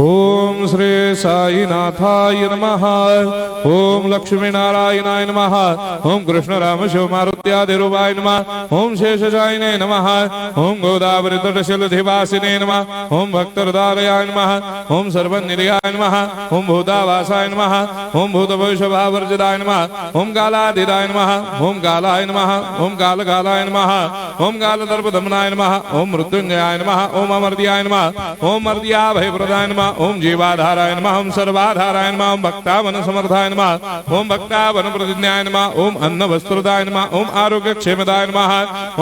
ओम श्री साईनाथाय नमः। ओम लक्ष्मी नारायणाय नमः। ओम कृष्ण राम शिव मारुत्यादिरूपाय नमः। ओम शेषशायिने नमः। ओम गोदावरी तटशिलधिवासिने नमः। ओम भक्तहृदयाय नमः। ओम सर्वनिलयाय नमः। ओम भूतावासाय नमः। ओम भूतभविष्यभावर्जिताय नमः। ओम कालाधीराय नमः। ओम कालाय नमः। ओम कालकालाय नमः। ओम कालदर्पदमनाय नमः। ओम मृत्युंजयाय नमः। ओम अमर्त्याय नमः। ओम मर्त्याभयप्रदाय नमः। ओम जीवाधाराय नमः। ओम सर्वाधाराय नमः। ओम भक्तावन समर्थाय नमः। ओम भक्तावन प्रतिज्ञाय नमः। ओम अन्न वस्त्रदाय नमः। ओम आरोग्य क्षेमदाय नमः।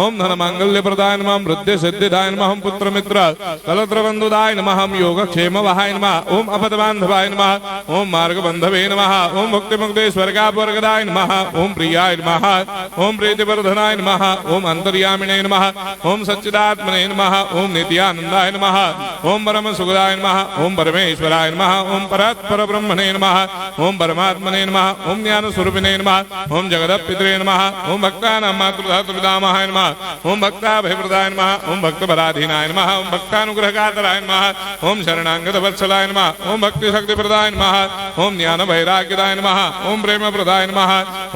ओम धन मांगल्य प्रदाय नमः। वृद्धि सिद्धिदाय नमः। ओम पुत्र मित्र कलत्र बंधुदाय नमः। ओम योग क्षेम वहाय नमः। ओम अपद बांधवाय नमः। ओम मार्ग बंधवे नमः। ओम मुक्ति मुक्ति स्वर्गापवर्गदाय नमः। ओम प्रियाय नमः। ओम प्रीतिवर्धनाय नमः। ओम अंतर्यामिने नमः। ओम सच्चिदात्मने नमः। ओम नित्यानंदाय नमः। ओम परम सुखदाय नमः। ओम परमेश्वराय नमः। ओम परात्पर ब्रह्मणे नमः। ओम परमात्मने नमः। ओम ज्ञान स्वरूपिणे नमः। ओम जगदपितरे नमः। ओम भक्तानां मातृधातुपितामहाय नमः। ओम भक्ताभयप्रदाय नमः। ओम भक्तपराधीनाय नमः। ओम भक्तानुग्रहकातराय नमः। ओम शरणागतवत्सलाय नमः। ओम भक्तिशक्तिप्रदाय नमः। ओम ज्ञान वैराग्यदाय नमः। ओम प्रेमप्रदाय नमः।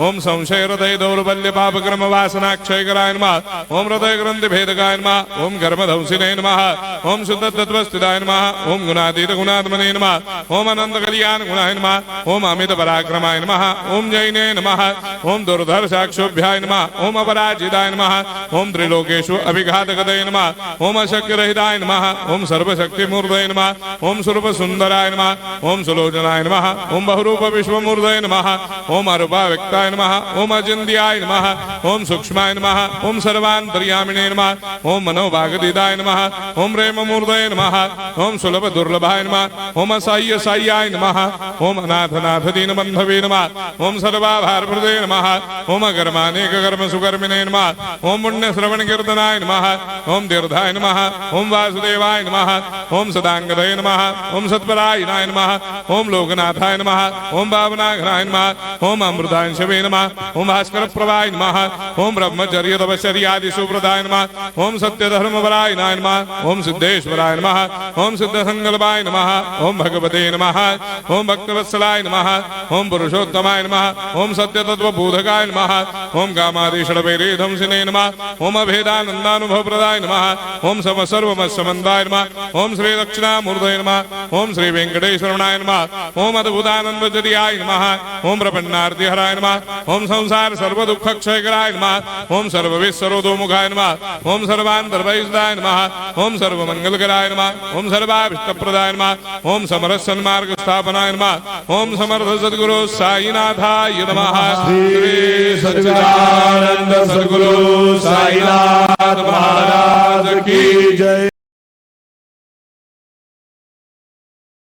ओम संशय हृदय दौर्बल्य पापक्रम वासनाक्षयकराय नमः। ओम हृदय ग्रंथि भेदकाय नमः। ओम कर्मधंसिने नमः। ओम शुद्ध तत्वस्थिताय नमः। ओम गुणातीत गुणात्मने नमः। ओम अनंत कल्याण गुणाय नमः। ओम अमित पराक्रमाय नमः। ओम जैने नमः। ओम दुर्धर्षाक्षोभ्याय नमः। ओम अपराजिताय नमः। ओम त्रिलोकेषु अभिघातगतये नमः। ओम अशक्यरहिताय नमः। ओम सर्वशक्तिमूर्तये नमः। ओम स्वरूप सुंदराय नमः। ओम सुलोचनाय नमः। ओम बहुरूप विश्वमूर्तये नमः। ओम अरूपाव्यक्ताय नमः। ओम अचिन्त्याय नमः। ओम सूक्ष्माय नमः। ओम सर्वान्तर्यामिने नमः। ओम मनोभागदिताय नमः। ओम प्रेममूर्तये नमः। ओम सुलभ दुर्लभाय नमः। ओम असाह्य साह्याय नमः। ओम अनाथनाथ दीनबन्धवे नमः। ओम सर्वाभारप्रदे नमः। ओम अकर्मानेक कर्म सुकर्मिणे नमः। ओम पुण्य श्रवण कीर्तनाय नमः। ओम तीर्थाय नमः। ओम वासुदेवाय नमः। ओम सदांगदये नमः। ओम सत्परायणाय नमः। ओम लोकनाथाय नमः। ओम भावनाघनाय नमः। ओम अमृतांशवे नमः। ओम भास्कर प्रभाय नमः। ओम ब्रह्मचर्य तपश्चर्यादि सुप्रदाय नमः। ओम सत्यधर्मपरायणाय नमः। ओम सिद्धेश्वराय नमः। ओम सिद्ध संकल्पाय नमः। ओम भगवते नमः। ओम भक्तवत्सलाय नमः। ओम पुरुषोत्तमाय नमः। ओम सत्यतत्त्वबोधकाय नमः। ओम कामादिषडवैरेधंसिने नमः। ओम अभेदानन्दानुभवप्रदाय नमः। ओम सर्वमस्समन्दाय नमः। ओम श्री दक्षिणामूर्तये नमः। ओम श्री वेंकटेश्वरनाय नमः। ओम अद्भुतानन्दचर्याय नमः। ओम प्रपन्नार्तिहराय नमः। ओम संसार सर्वदुःखक्षयकराय नमः। ओम सर्वविश्वरोधोमुखाय नमः। ओम सर्वान्तर्बहिष्ठाय नमः। ओम सर्वमङ्गलकराय नमः। ओम सर्वाभीष्टप्रदाय नमः। ओम समरस सन्मार्ग स्थापनाय नमः। ओम समर्थ सद्गुरु साईनाथाय नमः। श्री सच्चिदानंद सद्गुरु साईनाथ महाराज की जय।